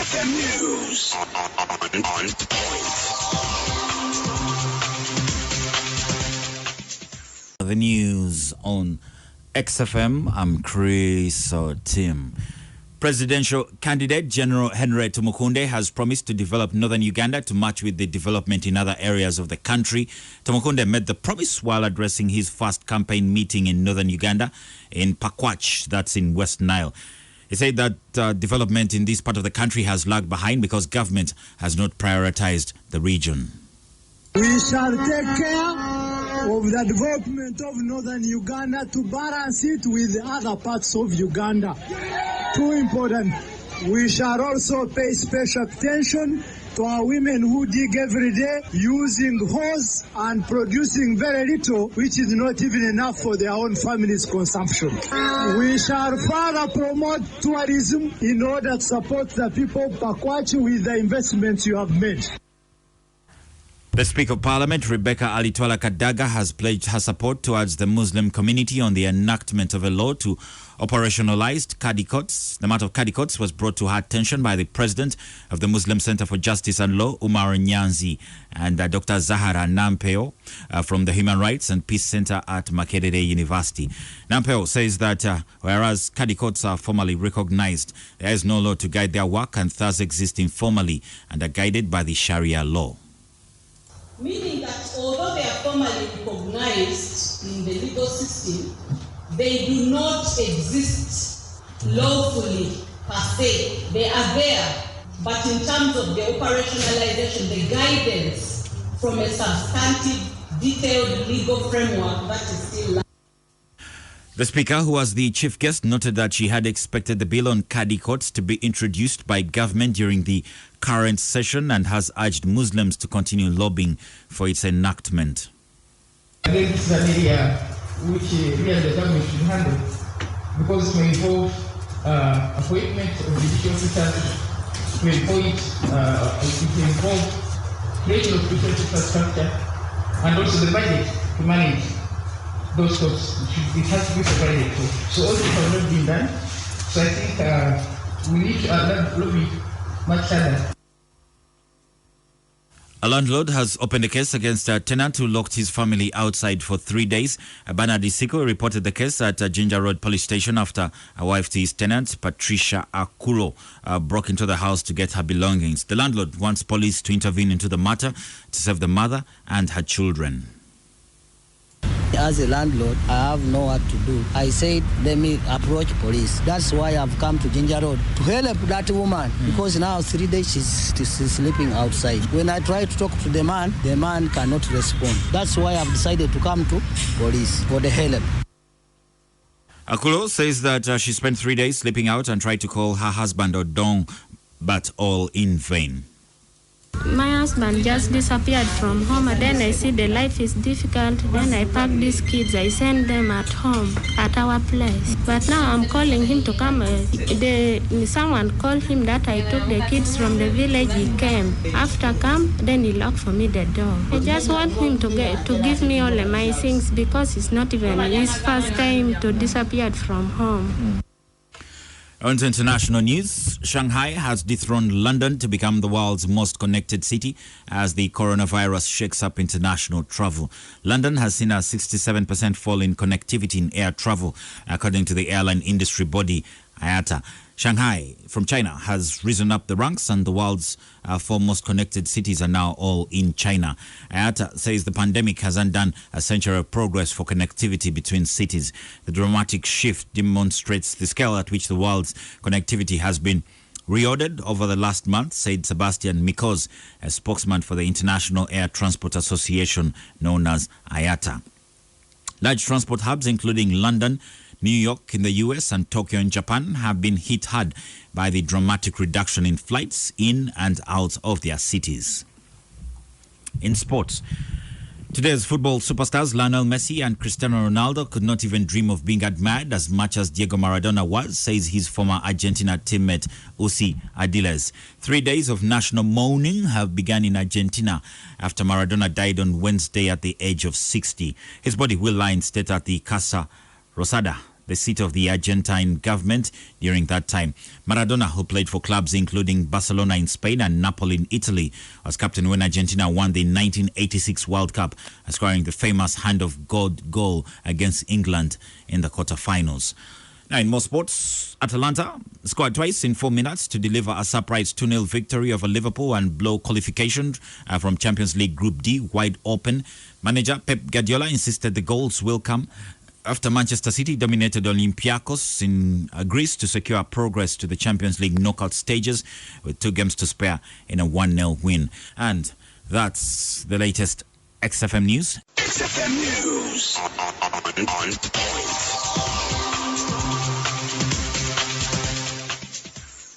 XFM News on The news on XFM. I'm Chris Tim. Presidential candidate General Henry Tumukunde has promised to develop Northern Uganda to match with the development in other areas of the country. Tumukunde made the promise while addressing his first campaign meeting in Northern Uganda in Pakwach, that's in West Nile. He said that development in this part of the country has lagged behind because government has not prioritized the region. We shall take care of the development of Northern Uganda to balance it with other parts of Uganda. Too important. We shall also pay special attention to our women who dig every day using hose and producing very little, which is not even enough for their own family's consumption. We shall further promote tourism in order to support the people of Pakwach with the investments you have made. The Speaker of Parliament, Rebecca Alitwala Kadaga, has pledged her support towards the Muslim community on the enactment of a law to operationalize Kadi courts. The matter of Kadi courts was brought to her attention by the President of the Muslim Center for Justice and Law, Umar Nyanzi, and Dr. Zahara Nampeo from the Human Rights and Peace Center at Makerere University. Nampeo says that whereas Kadi courts are formally recognized, there is no law to guide their work and thus exist informally and are guided by the Sharia law. Meaning that although they are formally recognized in the legal system, they do not exist lawfully per se. They are there, but in terms of the operationalization, the guidance from a substantive, detailed legal framework, that is still lacking. The Speaker, who was the chief guest, noted that she had expected the bill on Kadi courts to be introduced by government during the current session and has urged Muslims to continue lobbying for its enactment. Again, this is an area which really the government should handle because it may involve appointment of judicial officers, it may involve creation of judicial infrastructure and also the budget to manage those courts. It has to be provided for. So all this has not been done. So I think we need to lobby much harder. A landlord has opened a case against a tenant who locked his family outside for 3 days. Bernard Isiko reported the case at Ginger Road Police Station after a wife to his tenant, Patricia Akulo, broke into the house to get her belongings. The landlord wants police to intervene into the matter to save the mother and her children. As a landlord, I have no what to do. I said, let me approach police. That's why I've come to Ginger Road to help that woman because now 3 days she's sleeping outside. When I try to talk to the man cannot respond. That's why I've decided to come to police for the help. Akulo says that she spent 3 days sleeping out and tried to call her husband Odong, but all in vain. My husband just disappeared from home, and then I see the life is difficult. Then I pack these kids, I send them at home, at our place. But now I'm calling him to come. Someone called him that I took the kids from the village. He came. After come, then he locked for me the door. I just want him to give me all of my things because it's not even his first time to disappear from home. On to international news, Shanghai has dethroned London to become the world's most connected city as the coronavirus shakes up international travel. London has seen a 67% fall in connectivity in air travel, according to the airline industry body IATA. Shanghai from China has risen up the ranks and the world's four most connected cities are now all in China. IATA says the pandemic has undone a century of progress for connectivity between cities. The dramatic shift demonstrates the scale at which the world's connectivity has been reordered over the last month, said Sebastian Mikoz, a spokesman for the International Air Transport Association known as IATA. Large transport hubs including London, New York in the US and Tokyo in Japan have been hit hard by the dramatic reduction in flights in and out of their cities. In sports, today's football superstars Lionel Messi and Cristiano Ronaldo could not even dream of being admired as much as Diego Maradona was, says his former Argentina teammate Usi Adiles. 3 days of national mourning have begun in Argentina after Maradona died on Wednesday at the age of 60. His body will lie in state at the Casa Rosada the seat of the Argentine government during that time. Maradona, who played for clubs including Barcelona in Spain and Napoli in Italy, was captain when Argentina won the 1986 World Cup, scoring the famous hand of God goal against England in the quarterfinals. Now, in more sports, Atalanta scored twice in 4 minutes to deliver a surprise 2-0 victory over Liverpool and blow qualification from Champions League Group D wide open. Manager Pep Guardiola insisted the goals will come after Manchester City dominated Olympiacos in Greece to secure progress to the Champions League knockout stages with 2 games to spare in a 1-0 win. And that's the latest XFM News. XFM News on point.